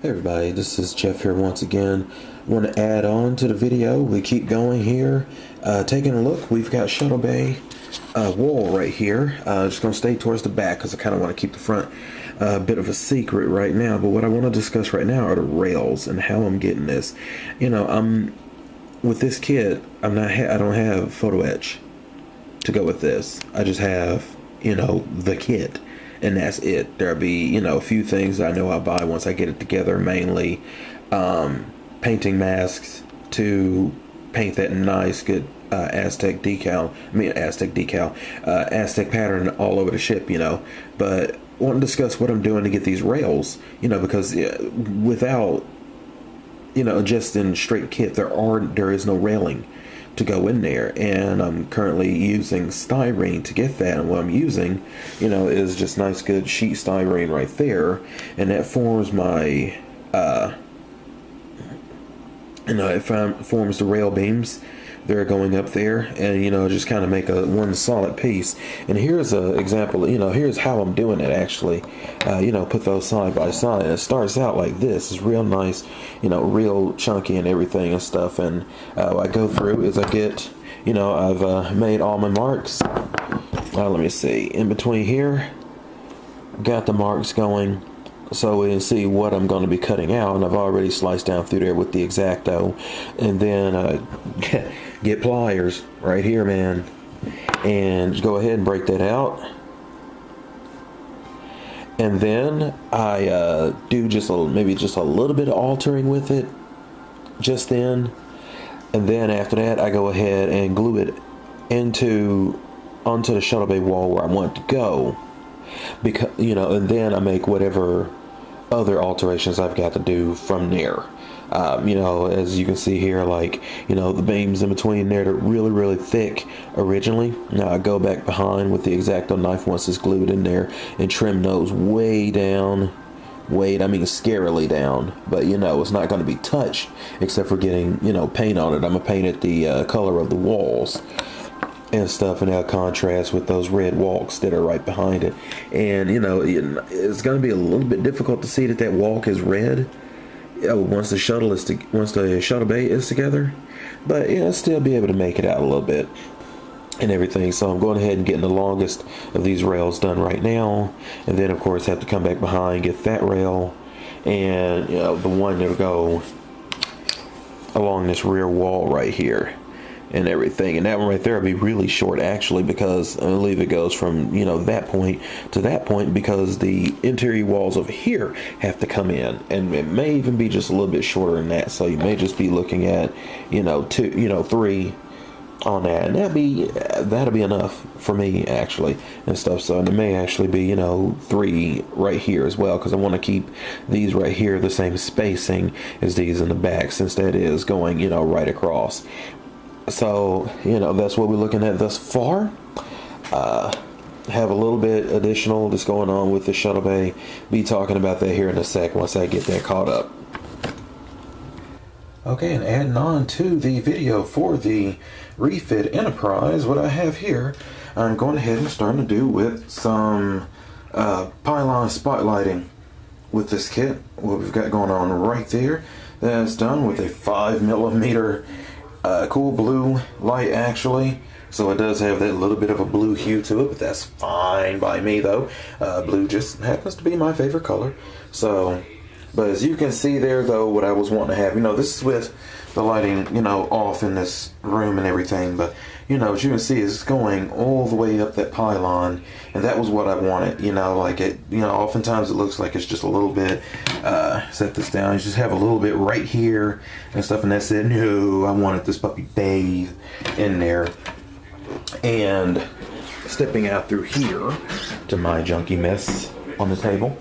Hey everybody, this is Jeff here once again. I want to add on to the video. We keep going here. Taking a look, we've got shuttlebay wall right here. Just going to stay towards the back because I kind of want to keep the front a bit of a secret right now. But what I want to discuss right now are the rails and how I'm getting this. You know, with this kit, I don't have photo etch to go with this. I just have, the kit. And that's it. There'll be, a few things I know I'll buy once I get it together, mainly painting masks to paint that nice, good Aztec pattern all over the ship, But I want to discuss what I'm doing to get these rails, because without, just in straight kit, there is no railing to go in there, and I'm currently using styrene to get that, and what I'm using is just nice good sheet styrene right there, and that forms my it forms the rail beams. They're going up there, and just kind of make one solid piece. And here's an example. Here's how I'm doing it actually. Put those side by side. And it starts out like this. It's real nice, real chunky and everything and stuff. And what I go through is I get, I've made all my marks. Let me see. In between here, got the marks going, so we can see what I'm going to be cutting out, and I've already sliced down through there with the X-Acto, and then get pliers right here, man, and just go ahead and break that out. And then I do maybe just a little bit of altering with it just then, and then after that I go ahead and glue it onto the shuttlebay wall where I want it to go, because and then I make whatever other alterations I've got to do from there. As you can see here, the beams in between there, they're really, really thick originally. Now I go back behind with the X-Acto knife once it's glued in there and trim those way down. Scarily down, but it's not going to be touched except for getting, paint on it. I'm going to paint it the color of the walls and stuff, and that'll contrast with those red walks that are right behind it. And it's going to be a little bit difficult to see that walk is red once the shuttlebay is together, but I'll still be able to make it out a little bit and everything. So I'm going ahead and getting the longest of these rails done right now, and then of course have to come back behind, get that rail, and the one that'll go along this rear wall right here and everything. And that one right there will be really short actually, because I believe it goes from that point to that point, because the interior walls over here have to come in, and it may even be just a little bit shorter than that. So you may just be looking at 3 on that, and that'll be enough for me actually and stuff. So and it may actually be 3 right here as well, because I want to keep these right here the same spacing as these in the back, since that is going right across. So that's what we're looking at thus far. Have a little bit additional that's going on with the shuttlebay. Be talking about that here in a sec once I get that caught up. Okay, and adding on to the video for the Refit Enterprise, what I have here, I'm going ahead and starting to do with some Pylon spotlighting with this kit. What we've got going on right there, that's done with a 5mm cool blue light actually. So it does have that little bit of a blue hue to it, but that's fine by me though. Blue just happens to be my favorite color. So, but as you can see there though, what I was wanting to have, this is with the lighting, off in this room and everything, but as you can see, it's going all the way up that pylon, and that was what I wanted. Oftentimes it looks like it's just a little bit. Set this down. You just have a little bit right here and stuff, and that's it. No, I wanted this puppy bathe in there. And stepping out through here to my junky mess on the table,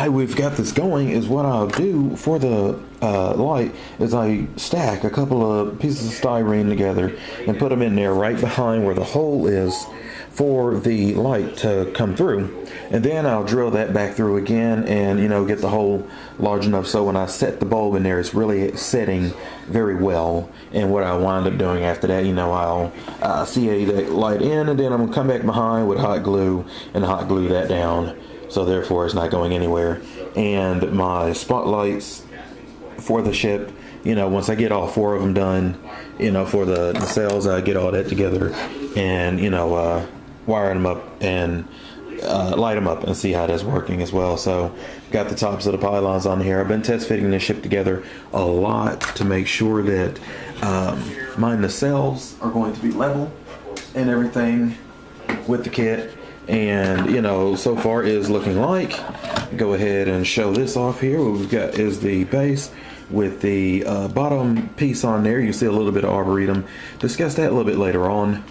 we've got this going. Is what I'll do for the light is I stack a couple of pieces of styrene together and put them in there right behind where the hole is for the light to come through, and then I'll drill that back through again and get the hole large enough so when I set the bulb in there, it's really setting very well. And what I wind up doing after that, I'll CA that light in, and then I'm gonna come back behind with hot glue and hot glue that down so therefore it's not going anywhere. And my spotlights for the ship, once I get all 4 of them done, for the nacelles, I get all that together and, wire them up and light them up and see how that's working as well. So got the tops of the pylons on here. I've been test fitting this ship together a lot to make sure that my nacelles are going to be level and everything with the kit. And so far it is looking like, go ahead and show this off here. What we've got is the base with the bottom piece on there. You see a little bit of arboretum. Discuss that a little bit later on,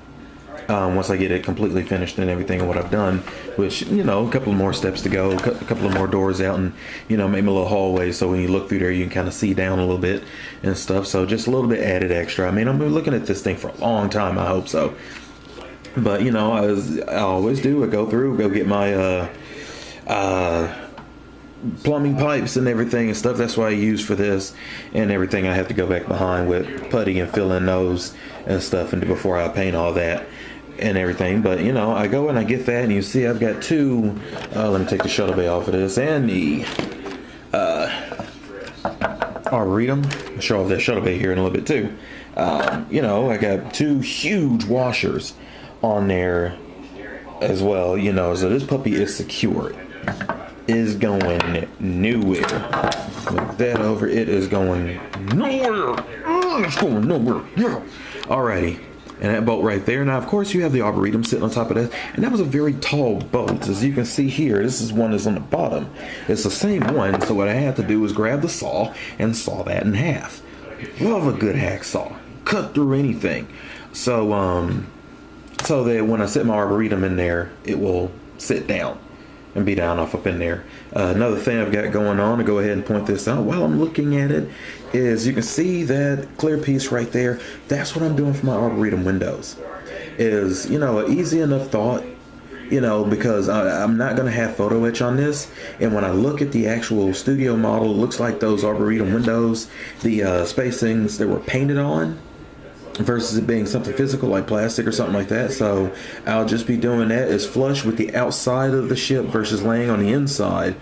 once I get it completely finished and everything and what I've done, which a couple of more steps to go, a couple of more doors out, and maybe a little hallway, so when you look through there you can kind of see down a little bit and stuff. So just a little bit added extra. I mean, I've been looking at this thing for a long time. I hope so. But as I always do, I go get my plumbing pipes and everything and stuff. That's what I use for this and everything. I have to go back behind with putty and fill in those and stuff, and before I paint all that and everything. But I go and I get that, and you see I've got 2. Let me take the shuttle bay off of this and the arboretum. I'll show off that shuttle bay here in a little bit too. I got 2 huge washers on there as well, so this puppy is secured, is going nowhere. Move that over. It is going nowhere. It's going nowhere. Yeah. Alrighty. And that bolt right there. Now, of course, you have the arboretum sitting on top of that. And that was a very tall bolt. As you can see here, this is one that's on the bottom. It's the same one. So what I had to do was grab the saw and saw that in half. Love a good hacksaw. Cut through anything. So that when I set my arboretum in there, it will sit down and be down off up in there. Another thing I've got going on, to go ahead and point this out while I'm looking at it, is you can see that clear piece right there. That's what I'm doing for my arboretum windows. Is, an easy enough thought, because I'm not going to have photo etch on this. And when I look at the actual studio model, it looks like those arboretum windows, the spacings that were painted on, versus it being something physical like plastic or something like that. So I'll just be doing that as flush with the outside of the ship versus laying on the inside,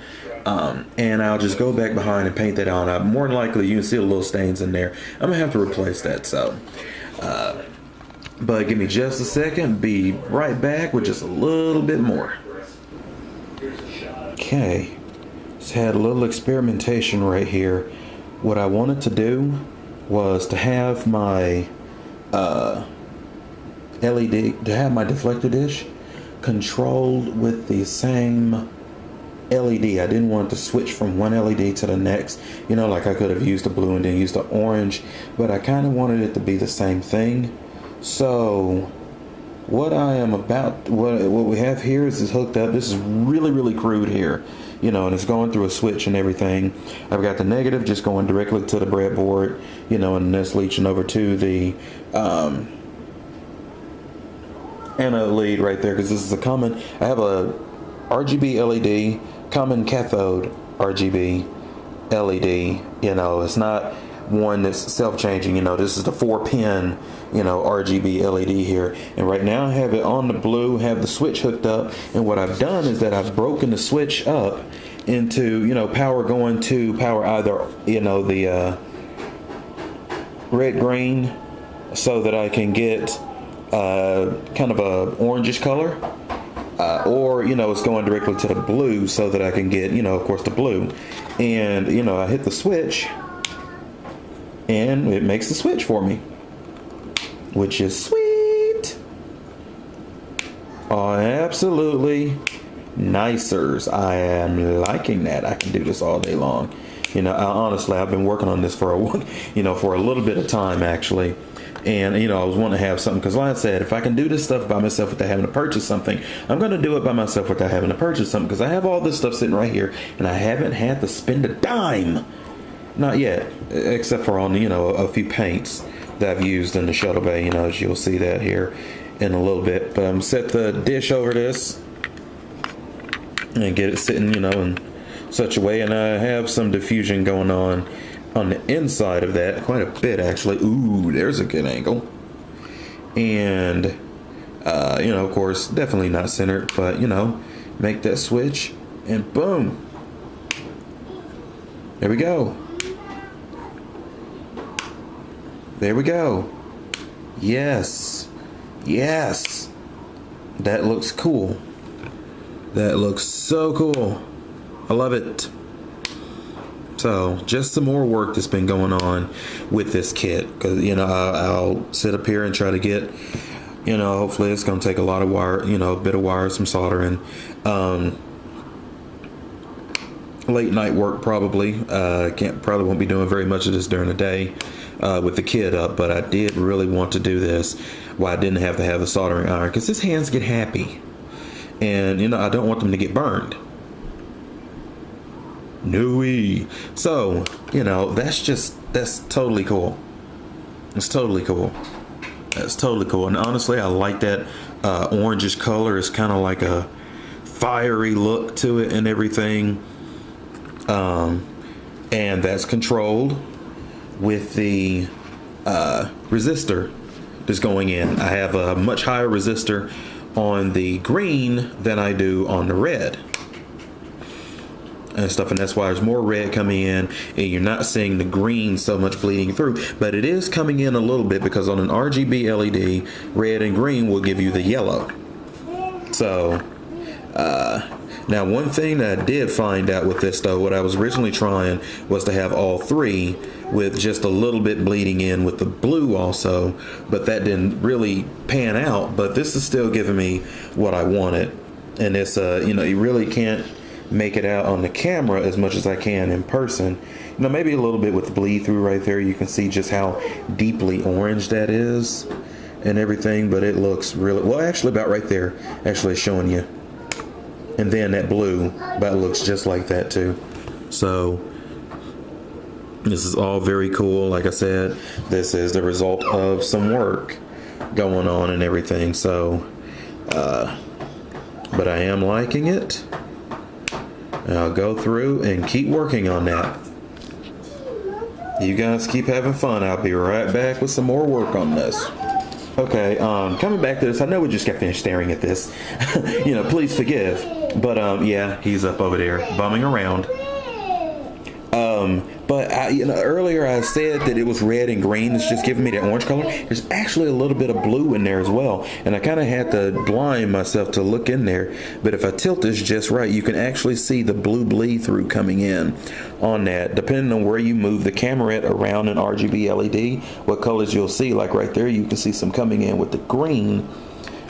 and I'll just go back behind and paint that on. More than likely you can see the little stains in there. I'm gonna have to replace that. So but give me just a second, be right back with just a little bit more. Okay, just had a little experimentation right here. What I wanted to do was to have my LED, to have my deflector dish controlled with the same LED. I didn't want to switch from one LED to the next, like I could have used the blue and then used the orange, but I kind of wanted it to be the same thing. So what we have here is hooked up. This is really crude here, and it's going through a switch and everything. I've got the negative just going directly to the breadboard, and that's leaching over to the anode lead right there, because this is a common. I have a RGB LED, common cathode RGB LED. It's not one that's self-changing. This is the 4-pin, RGB LED here. And right now I have it on the blue, have the switch hooked up. And what I've done is that I've broken the switch up into, power going to power either, the red, green, so that I can get kind of a orangish color. Or, it's going directly to the blue so that I can get, of course, the blue. And, I hit the switch and it makes the switch for me, which is sweet. Oh, absolutely nicers. I am liking that. I can do this all day long. Honestly, I've been working on this for for a little bit of time, actually. And, I was wanting to have something, because like I said, if I can do this stuff by myself without having to purchase something, I'm going to do it by myself without having to purchase something, because I have all this stuff sitting right here, and I haven't had to spend a dime. Not yet, except for on, a few paints that I've used in the shuttle bay, as you'll see that here in a little bit. But I'm set the dish over this and get it sitting, in such a way. And I have some diffusion going on the inside of that, quite a bit actually. Ooh, there's a good angle. And of course, definitely not centered, but make that switch And boom. There we go. There we go. Yes. Yes. That looks cool. That looks so cool. I love it. So just some more work that's been going on with this kit, because I'll sit up here and try to get, hopefully it's going to take a lot of wire, a bit of wire, some soldering, late night work probably. Probably won't be doing very much of this during the day with the kit up, but I did really want to do this while I didn't have to have the soldering iron, because his hands get happy, and I don't want them to get burned. No-wee. So, that's totally cool. It's totally cool. That's totally cool. And honestly, I like that orangish color. It's kind of like a fiery look to it and everything. And that's controlled with the resistor that's going in. I have a much higher resistor on the green than I do on the red and stuff, and that's why there's more red coming in, and you're not seeing the green so much bleeding through, but it is coming in a little bit, because on an RGB LED, red and green will give you the yellow. So now one thing that I did find out with this though, what I was originally trying was to have all three with just a little bit bleeding in with the blue also, but that didn't really pan out. But this is still giving me what I wanted, and it's you really can't make it out on the camera as much as I can in person. Maybe a little bit with the bleed through right there, you can see just how deeply orange that is and everything, but it looks really well. Actually about right there, actually showing you, and then that blue about looks just like that too. So this is all very cool. Like I said, this is the result of some work going on and everything. So but I am liking it. I'll go through and keep working on that. You guys keep having fun. I'll be right back with some more work on this. Okay, coming back to this, I know we just got finished staring at this. Please forgive. But yeah, he's up over there bumming around. But earlier I said that it was red and green. It's just giving me the orange color. There's actually a little bit of blue in there as well, and I kind of had to blind myself to look in there. But if I tilt this just right, you can actually see the blue bleed through coming in on that. Depending on where you move the camera at around an RGB LED, what colors you'll see. Like right there, you can see some coming in with the green,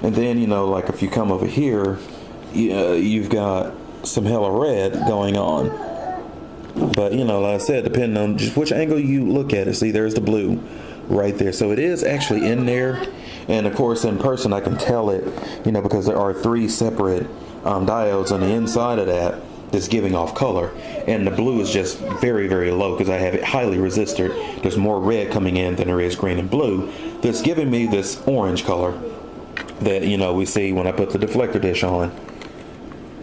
and then like if you come over here, you've got some hella red going on. But like I said, depending on just which angle you look at it, see there's the blue right there. So it is actually in there, and of course in person I can tell it, because there are three separate diodes on the inside of that that's giving off color, and the blue is just very, very low because I have it highly resisted. There's more red coming in than there is green and blue. That's giving me this orange color that we see when I put the deflector dish on.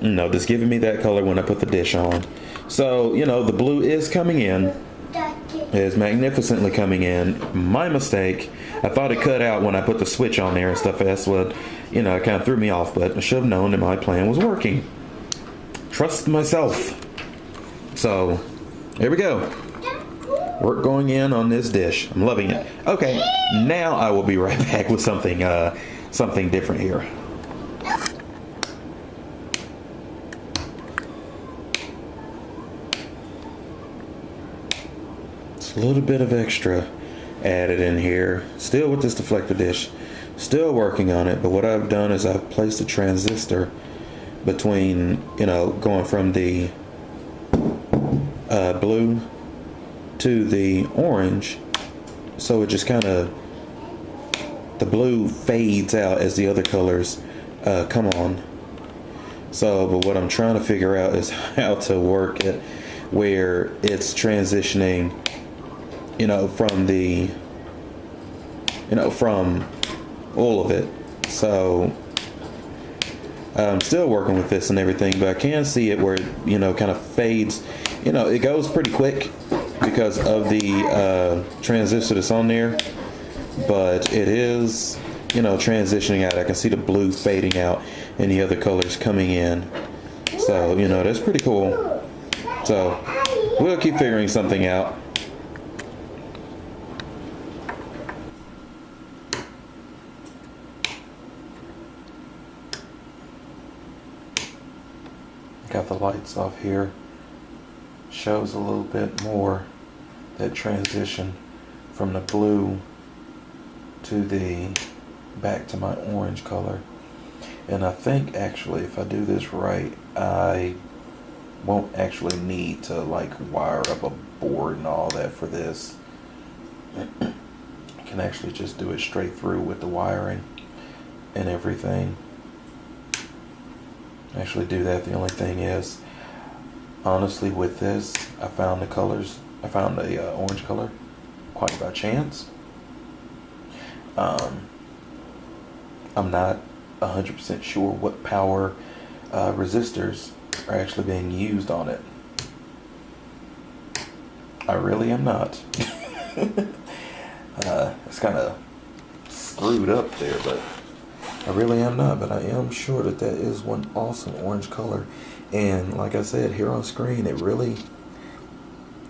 That's giving me that color when I put the dish on. So, the blue is coming in. It is magnificently coming in. My mistake. I thought it cut out when I put the switch on there and stuff. That's what, it kind of threw me off. But I should have known that my plan was working. Trust myself. So, here we go. Work going in on this dish. I'm loving it. Okay, now I will be right back with something different here. A little bit of extra added in here, still with this deflector dish, still working on it. But what I've done is I've placed a transistor between going from the blue to the orange, so it just kind of, the blue fades out as the other colors come on. So but what I'm trying to figure out is how to work it where it's transitioning from the, from all of it. So I'm still working with this and everything, but I can see it where it, kind of fades. It goes pretty quick because of the transistor that's on there, but it is, transitioning out. I can see the blue fading out and the other colors coming in. So, you know, that's pretty cool. So, we'll keep figuring something out. Got the lights off here. Shows a little bit more that transition from the blue to the back to my orange color. And I think actually if I do this right, I won't actually need to like wire up a board and all that for this. I can actually just do it straight through with the wiring and everything. Actually do that. The only thing is, honestly, with this, I found the colors. I found a orange color quite by chance. I'm not 100% sure what power resistors are actually being used on it. I really am not. It's kind of screwed up there, but I really am not. But I am sure that that is one awesome orange color. And like I said, here on screen, it really,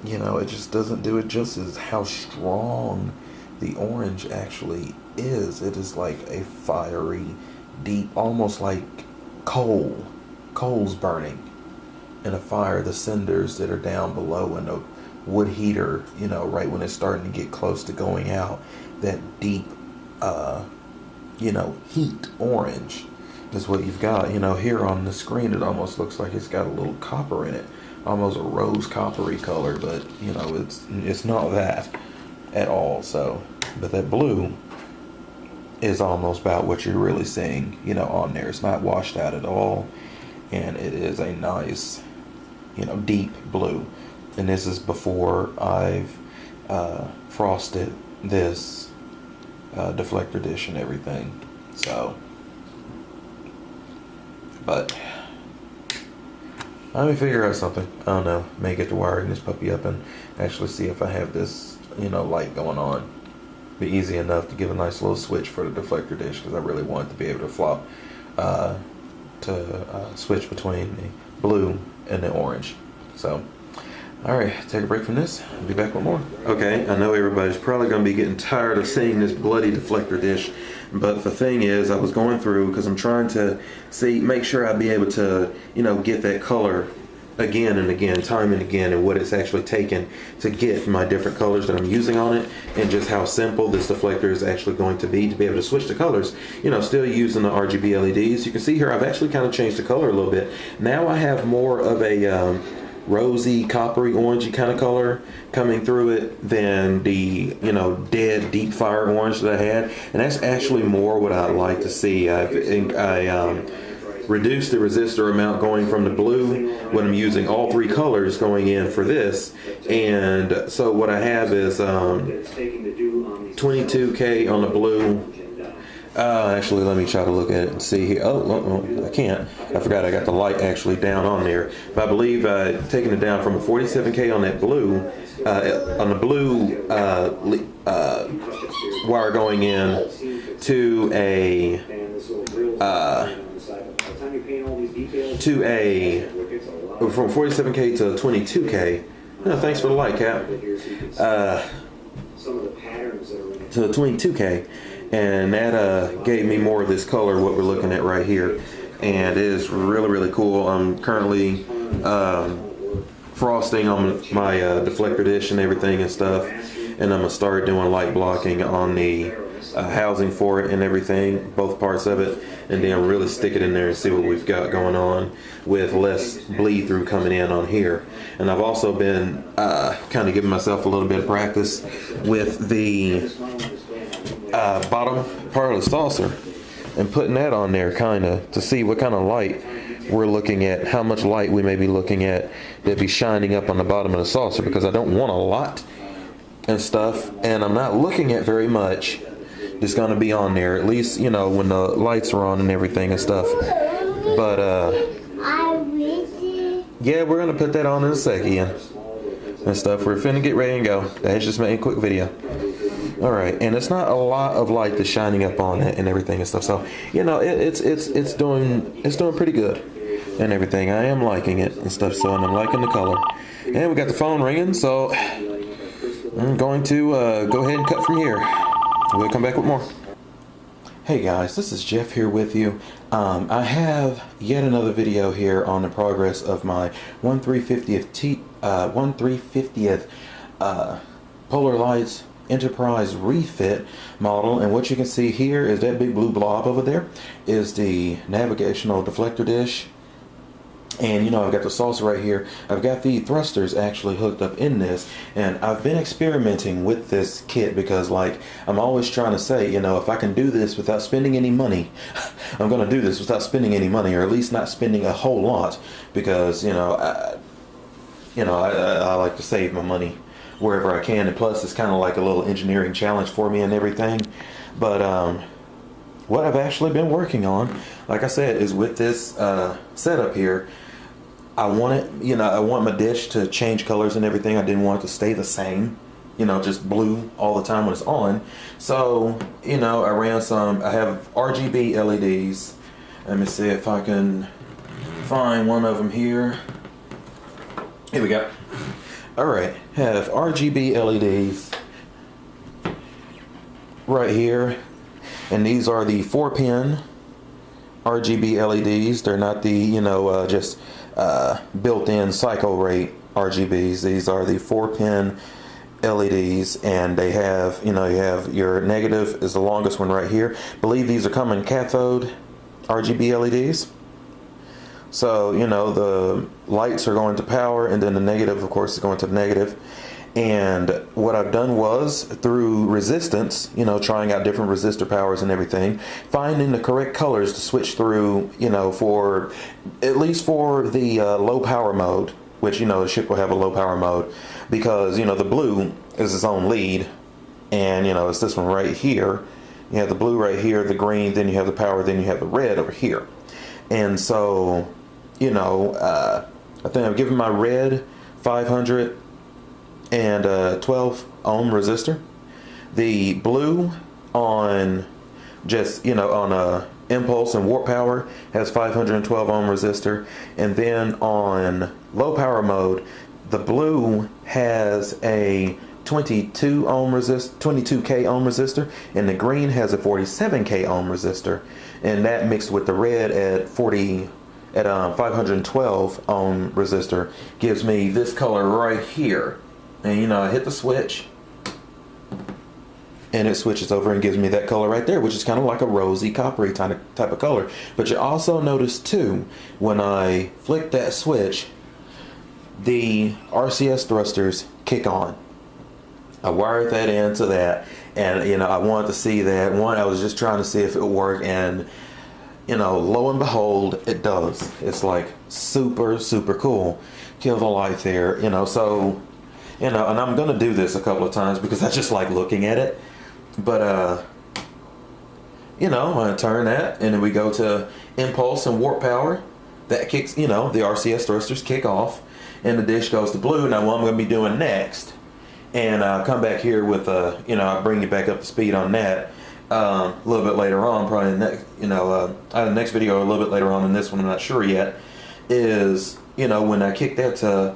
you know, it just doesn't do it justice how strong the orange actually is. It is like a fiery, deep, almost like coals burning in a fire, the cinders that are down below in the wood heater, you know, right when it's starting to get close to going out, that deep, you know, heat orange is what you've got. You know, here on the screen, it almost looks like it's got a little copper in it, almost a rose coppery color, but you know, it's not that at all. So, but that blue is almost about what you're really seeing, you know, on there. It's not washed out at all, and it is a nice, you know, deep blue. And this is before I've frosted this deflector dish and everything. So, but let me figure out something. I don't know. May get to wiring this puppy up and actually see if I have this, you know, light going on. Be easy enough to give a nice little switch for the deflector dish, because I really want it to be able to flop switch between the blue and the orange. So, alright, take a break from this. I'll be back with more. Okay, I know everybody's probably going to be getting tired of seeing this bloody deflector dish, but the thing is, I was going through, because I'm trying to make sure I'd be able to, you know, get that color again and again, time and again, and what it's actually taken to get my different colors that I'm using on it, and just how simple this deflector is actually going to be able to switch the colors, you know, still using the RGB LEDs. You can see here I've actually kind of changed the color a little bit. Now I have more of a rosy, coppery, orangey kind of color coming through it than the, you know, dead deep fire orange that I had, and that's actually more what I like to see. I reduce the resistor amount going from the blue when I'm using all three colors going in for this. And so what I have is 22K on the blue. Actually, let me try to look at it and see here. Oh, I can't. I forgot I got the light actually down on there. But I believe taking it down from a 47K on that blue, on the blue wire going in to a from 47K to 22K. Oh, thanks for the light, Cap. To 22K, and that gave me more of this color, what we're looking at right here, and it is really, really cool. I'm currently frosting on my deflector dish and everything and stuff, and I'm gonna start doing light blocking on the housing for it and everything, both parts of it, and then really stick it in there and see what we've got going on with less bleed through coming in on here. And I've also been kind of giving myself a little bit of practice with the bottom part of the saucer and putting that on there kind of to see what kind of light we're looking at, how much light we may be looking at that be shining up on the bottom of the saucer, because I don't want a lot and stuff, and I'm not looking at very much that's going to be on there, at least, you know, when the lights are on and everything and stuff. But yeah, we're going to put that on in a sec, Ian, and stuff. We're finna get ready and go. That's just making a quick video. Alright, and it's not a lot of light that's shining up on it and everything and stuff, so, you know, it's doing pretty good. and everything. I am liking it and stuff, so I'm liking the color. And we got the phone ringing, so I'm going to go ahead and cut from here. We'll come back with more. Hey guys, this is Jeff here with you. I have yet another video here on the progress of my 1/350th Polar Lights Enterprise refit model, and what you can see here is that big blue blob over there is the navigational deflector dish. And you know, I've got the saucer right here. I've got the thrusters actually hooked up in this, and I've been experimenting with this kit because, like, I'm always trying to say, you know, if I can do this without spending any money, I'm going to do this without spending any money, or at least not spending a whole lot, because I like to save my money wherever I can, and plus it's kind of like a little engineering challenge for me and everything. But what I've actually been working on, like I said, is with this setup here. I want my dish to change colors and everything. I didn't want it to stay the same, just blue all the time when it's on. So, I have RGB LEDs. Let me see if I can find one of them here. Here we go. Alright, have RGB LEDs right here. And these are the 4-pin RGB LEDs. They're not the, just built-in cycle rate RGBs. These are the 4-pin LEDs, and they have, you have your negative is the longest one right here. I believe these are common cathode RGB LEDs. So, the lights are going to power, and then the negative, of course, is going to negative. And what I've done was, through resistance, trying out different resistor powers and everything, finding the correct colors to switch through, for, at least for the low power mode, which, the ship will have a low power mode, because, the blue is its own lead, and, it's this one right here. You have the blue right here, the green, then you have the power, then you have the red over here. And so, I think I've given my red 512 ohm resistor. The blue on just, on impulse and warp power has 512 ohm resistor. And then on low power mode, the blue has a 22 ohm resist 22k ohm resistor, and the green has a 47k ohm resistor, and that mixed with the red at 512 ohm resistor gives me this color right here. And I hit the switch and it switches over and gives me that color right there, which is kind of like a rosy coppery type of color. But you also notice too, when I flick that switch, the RCS thrusters kick on. I wired that into that, and I wanted to see that. I was just trying to see if it would work, and lo and behold, it does. It's like super, super cool. Kill the light there, so, and I'm gonna do this a couple of times because I just like looking at it. But I'm gonna turn that, and then we go to impulse and warp power. That kicks, the RCS thrusters kick off, and the dish goes to blue. Now, what I'm gonna be doing next, and I'll come back here with I'll bring you back up to speed on that a little bit later on, probably the next video, a little bit later on in this one, I'm not sure yet, is when I kick that to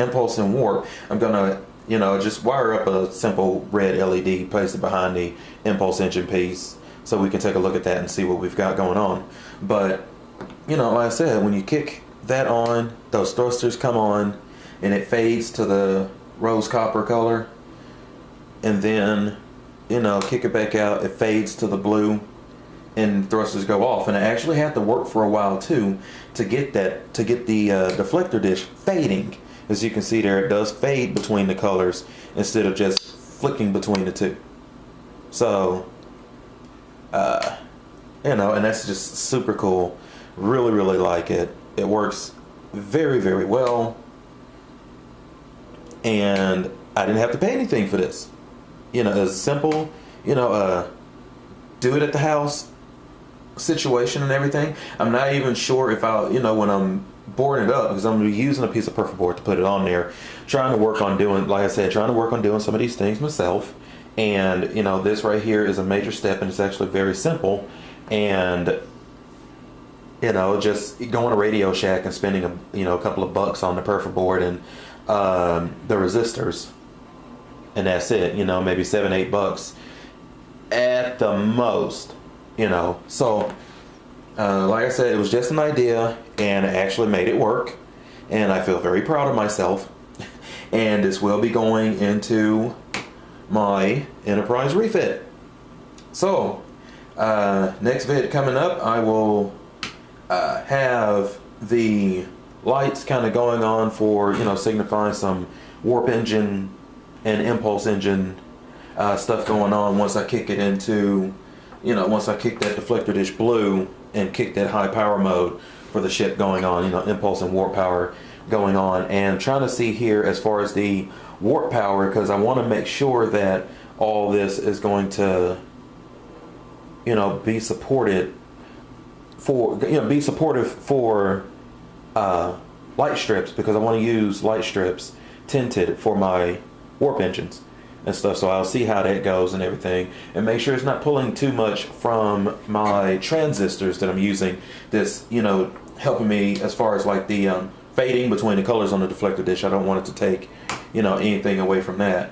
impulse and warp, I'm gonna just wire up a simple red LED, place it behind the impulse engine piece, so we can take a look at that and see what we've got going on. But like I said, when you kick that on, those thrusters come on, and it fades to the rose copper color, and then kick it back out, it fades to the blue, and thrusters go off. And I actually had to work for a while too to get the deflector dish fading. As you can see there, it does fade between the colors instead of just flicking between the two. So and that's just super cool. Really, really like it. It works very, very well, and I didn't have to pay anything for this. It's simple, do it at the house situation and everything. I'm not even sure if when I'm boarding it up, because I'm using a piece of perfect board to put it on there, trying to work on doing some of these things myself. And this right here is a major step, and it's actually very simple. And You know, just going to Radio Shack and spending a couple of bucks on the perfor board and the resistors, and that's it. You know, maybe $7-8 at the most. You know, so like I said, it was just an idea, and I actually made it work, and I feel very proud of myself. And this will be going into my Enterprise refit. So next vid coming up, I will have the lights kind of going on for, signifying some warp engine and impulse engine stuff going on once I kick it into, once I kick that deflector dish blue and kick that high power mode for the ship going on, impulse and warp power going on, and trying to see here as far as the warp power, because I want to make sure that all this is going to, be supported for, be supportive for light strips, because I want to use light strips tinted for my warp engines and stuff. So I'll see how that goes and everything, and make sure it's not pulling too much from my transistors that I'm using. This, helping me as far as like the fading between the colors on the deflector dish. I don't want it to take, anything away from that.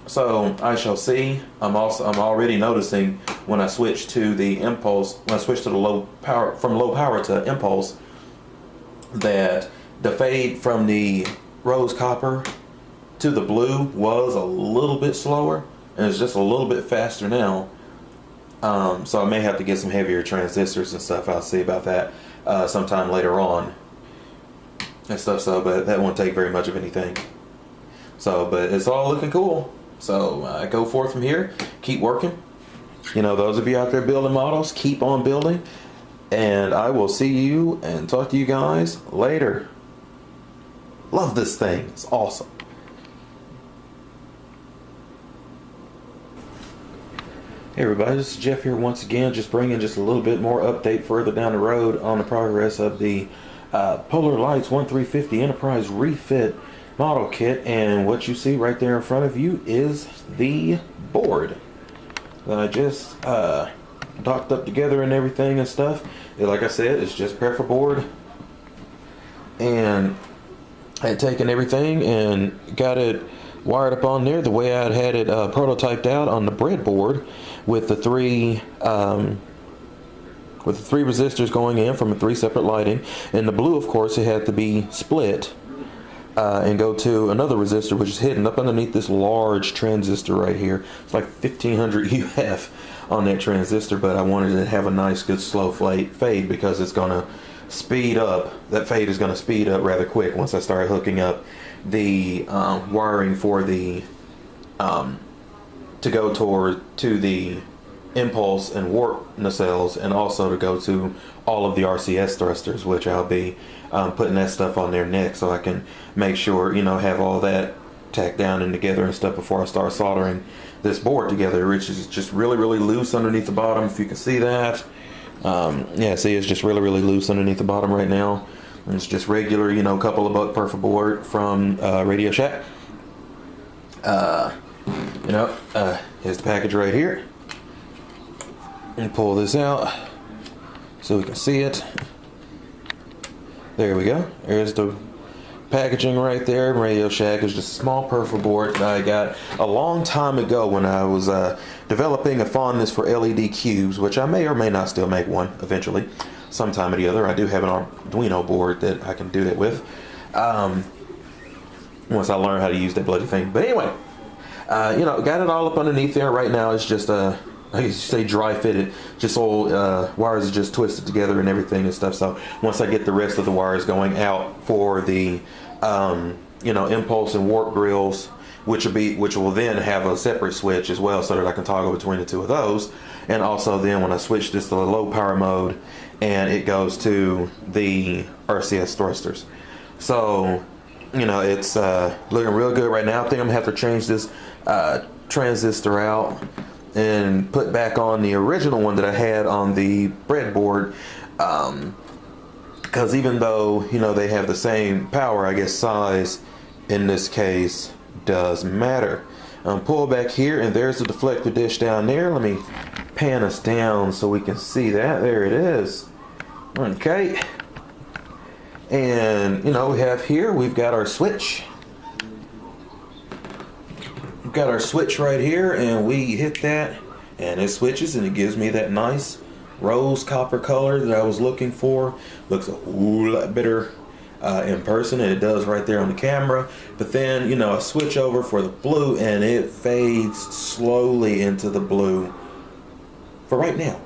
So I shall see. I'm already noticing when I switch to the impulse, when I switch to the low power, from low power to impulse, that the fade from the rose copper to the blue was a little bit slower, and it's just a little bit faster now. So I may have to get some heavier transistors and stuff. I'll see about that sometime later on and stuff. So, but that won't take very much of anything. So, but it's all looking cool. So go forth from here. Keep working. Those of you out there building models, keep on building. And I will see you and talk to you guys later. Love this thing. It's awesome. Hey everybody, this is Jeff here once again, just bringing just a little bit more update further down the road on the progress of the Polar Lights 1350 Enterprise refit model kit. And what you see right there in front of you is the board that I just docked up together and everything and stuff. Like I said, it's just perfor board, and I had taken everything and got it wired up on there the way I had it prototyped out on the breadboard, with the three resistors going in from 3 separate lighting. And the blue, of course, it had to be split and go to another resistor, which is hidden up underneath this large transistor right here. It's like 1500 UF on that transistor, but I wanted it to have a nice, good, slow fade, because it's going to speed up. That fade is going to speed up rather quick once I start hooking up the wiring for the to go to the impulse and warp nacelles, and also to go to all of the RCS thrusters, which I'll be putting that stuff on there next, so I can make sure, have all that tacked down and together and stuff before I start soldering this board together, which is just really, really loose underneath the bottom, if you can see that. Yeah, see, it's just really, really loose underneath the bottom right now. And it's just regular, couple of buck perfor board from Radio Shack. Here's the package right here. And pull this out so we can see it. There we go. There's the packaging right there. Radio Shack is just a small perfor board that I got a long time ago when I was developing a fondness for LED cubes, which I may or may not still make one eventually, sometime or the other. I do have an Arduino board that I can do that with once I learn how to use that bloody thing. But anyway, got it all up underneath there. Right now it's just I used to say dry fitted, just old wires are just twisted together and everything and stuff. So once I get the rest of the wires going out for the impulse and warp grills, which will then have a separate switch as well, so that I can toggle between the two of those. And also then when I switch this to the low power mode, and it goes to the RCS thrusters. So it's looking real good right now. I think I'm gonna have to change this transistor out and put back on the original one that I had on the breadboard, because even though they have the same power, I guess size in this case does matter. Pull back here, and there's the deflector dish down there. Let me pan us down so we can see that. There it is. Okay. And, you know, we've got our switch. We've got our switch right here, and we hit that, and it switches, and it gives me that nice rose copper color that I was looking for. Looks a whole lot better in person, and it does right there on the camera. But then, you know, I switch over for the blue, and it fades slowly into the blue for right now.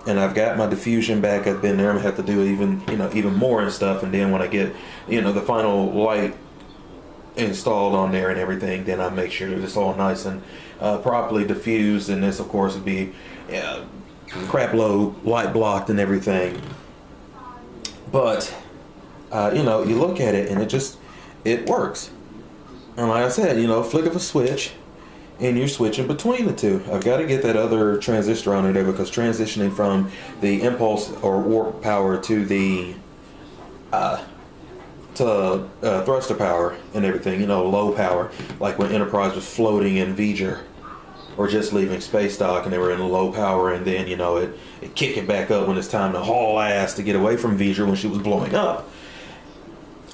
And I've got my diffusion back up in there. I'm gonna have to do even more and stuff. And then when I get, the final light installed on there and everything, then I make sure that it's all nice and properly diffused. And this, of course, would be crap low, light blocked and everything. But you look at it and it works. And like I said, flick of a switch, and you're switching between the two. I've got to get that other transistor on there because transitioning from the impulse or warp power to the thruster power and everything, low power, like when Enterprise was floating in V'ger or just leaving space dock and they were in low power, and then it kick it back up when it's time to haul ass to get away from V'ger when she was blowing up.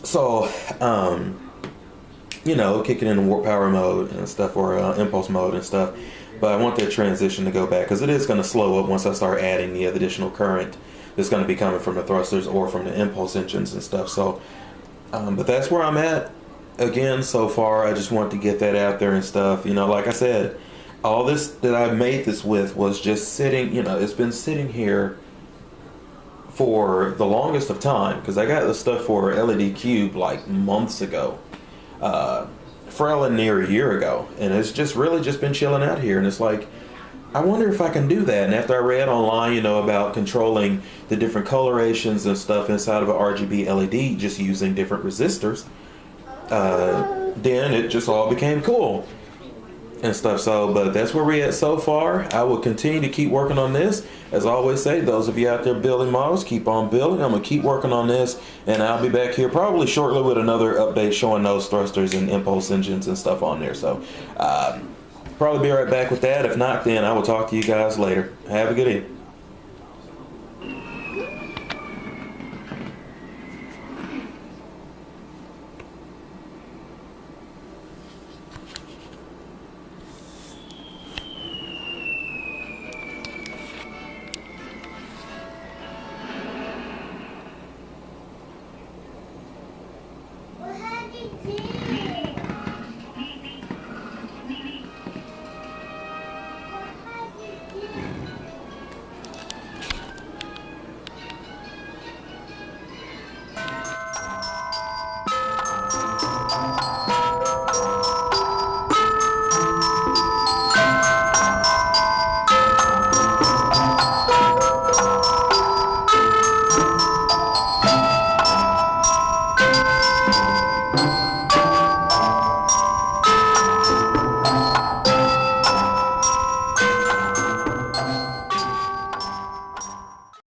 So kicking in the warp power mode and stuff, or impulse mode and stuff. But I want that transition to go back because it is going to slow up once I start adding the additional current that's going to be coming from the thrusters or from the impulse engines and stuff. So, but that's where I'm at. Again, so far, I just want to get that out there and stuff. Like I said, all this that I made this with was just sitting, it's been sitting here for the longest of time because I got the stuff for LED Cube like months ago. For near a year ago, and it's just really just been chilling out here, and it's like, I wonder if I can do that. And after I read online about controlling the different colorations and stuff inside of an RGB LED just using different resistors, then it just all became cool and stuff. So, but that's where we're at so far. I will continue to keep working on this. As I always say, those of you out there building models, keep on building. I'm going to keep working on this, and I'll be back here probably shortly with another update showing those thrusters and impulse engines and stuff on there. So, probably be right back with that. If not, then I will talk to you guys later. Have a good evening.